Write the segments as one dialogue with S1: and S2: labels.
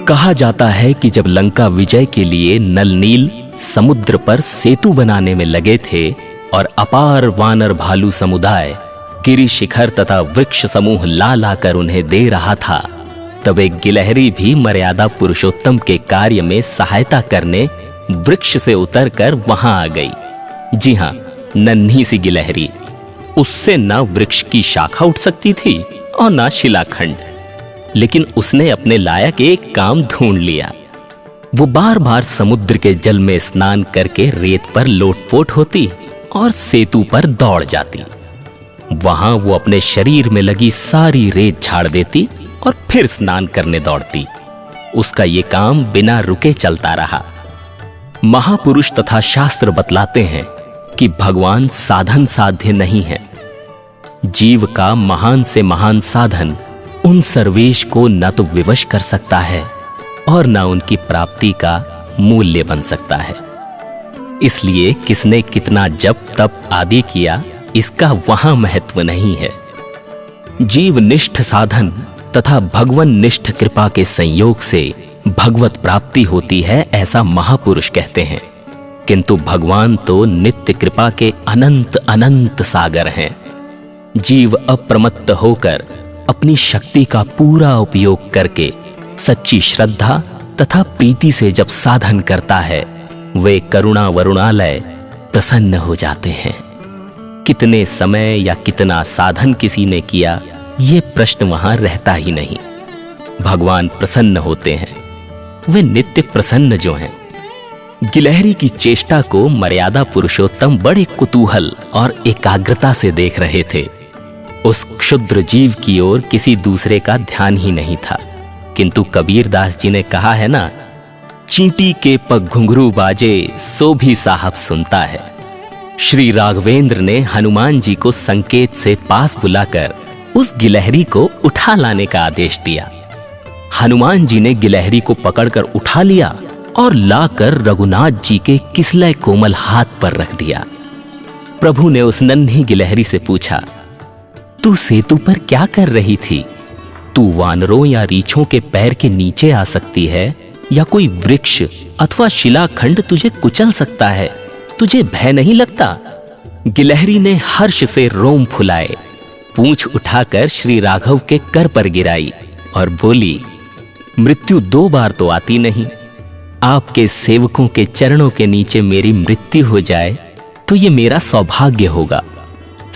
S1: कहा जाता है कि जब लंका विजय के लिए नल नील समुद्र पर सेतु बनाने में लगे थे और अपार वानर भालू समुदाय गिरि शिखर तथा वृक्ष समूह ला लाकर उन्हें दे रहा था, तब एक गिलहरी भी मर्यादा पुरुषोत्तम के कार्य में सहायता करने वृक्ष से उतरकर वहां आ गई। जी हां, नन्ही सी गिलहरी। उससे ना वृक्ष की शाखा उठ सकती थी और ना शिलाखंड, लेकिन उसने अपने लायक एक काम ढूंढ लिया। वो बार बार समुद्र के जल में स्नान करके रेत पर लोटपोट होती और सेतु पर दौड़ जाती। वहां वो अपने शरीर में लगी सारी रेत झाड़ देती और फिर स्नान करने दौड़ती। उसका ये काम बिना रुके चलता रहा। महापुरुष तथा शास्त्र बतलाते हैं कि भगवान साधन साध्य नहीं है। जीव का महान से महान साधन उन सर्वेश को न तो विवश कर सकता है और न उनकी प्राप्ति का मूल्य बन सकता है। इसलिए किसने कितना जप तप आदि किया, इसका वहां महत्व नहीं है। जीवनिष्ठ साधन तथा भगवन निष्ठ कृपा के संयोग से भगवत प्राप्ति होती है, ऐसा महापुरुष कहते हैं। किंतु भगवान तो नित्य कृपा के अनंत अनंत सागर हैं। जीव अप्रमत्त होकर अपनी शक्ति का पूरा उपयोग करके सच्ची श्रद्धा तथा प्रीति से जब साधन करता है, वे करुणा वरुणालय प्रसन्न हो जाते हैं। कितने समय या कितना साधन किसी ने किया, ये प्रश्न वहां रहता ही नहीं। भगवान प्रसन्न होते हैं, वे नित्य प्रसन्न जो हैं। गिलहरी की चेष्टा को मर्यादा पुरुषोत्तम बड़े कुतूहल और एकाग्रता से देख रहे थे। उस क्षुद्र जीव की ओर किसी दूसरे का ध्यान ही नहीं था। किंतु कबीरदास जी ने कहा है ना, चींटी के पग घुंघरू बाजे सो भी साहब सुनता है। श्री राघवेंद्र ने हनुमान जी को संकेत से पास बुलाकर उस गिलहरी को उठा लाने का आदेश दिया। हनुमान जी ने गिलहरी को पकड़कर उठा लिया और लाकर रघुनाथ जी के किसलय कोमल हाथ पर रख दिया। प्रभु ने उस नन्ही गिलहरी से पूछा, तू सेतु पर क्या कर रही थी? तू वानरों या रीछों के पैर के नीचे आ सकती है, या कोई वृक्ष अथवा शिलाखंड तुझे कुचल सकता है। तुझे भय नहीं लगता? गिलहरी ने हर्ष से रोम फुलाए, पूंछ उठाकर श्री राघव के कर पर गिराई और बोली, मृत्यु 2 बार तो आती नहीं। आपके सेवकों के चरणों के नीचे मेरी मृत्यु हो जाए तो ये मेरा सौभाग्य होगा।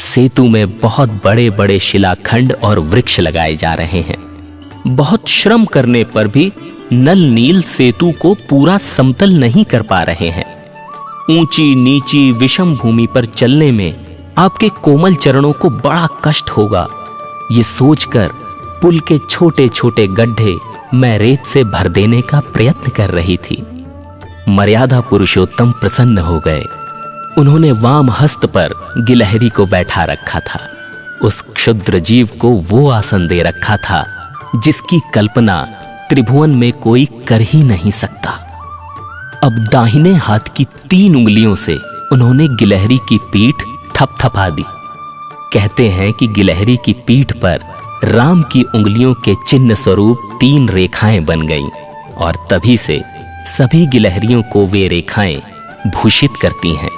S1: सेतु में बहुत बड़े बड़े शिलाखंड और वृक्ष लगाए जा रहे हैं। बहुत श्रम करने पर भी नल नील सेतु को पूरा समतल नहीं कर पा रहे हैं। ऊंची नीची विषम भूमि पर चलने में आपके कोमल चरणों को बड़ा कष्ट होगा। ये सोचकर पुल के छोटे छोटे गड्ढे मैं रेत से भर देने का प्रयत्न कर रही थी। मर्यादा पुरुषोत्तम प्रसन्न हो गए। उन्होंने वाम हस्त पर गिलहरी को बैठा रखा था। उस क्षुद्र जीव को वो आसन दे रखा था जिसकी कल्पना त्रिभुवन में कोई कर ही नहीं सकता। अब दाहिने हाथ की 3 उंगलियों से उन्होंने गिलहरी की पीठ थपथपा दी। कहते हैं कि गिलहरी की पीठ पर राम की उंगलियों के चिन्ह स्वरूप 3 रेखाएं बन गईं और तभी से सभी गिलहरियों को वे रेखाएं भूषित करती हैं।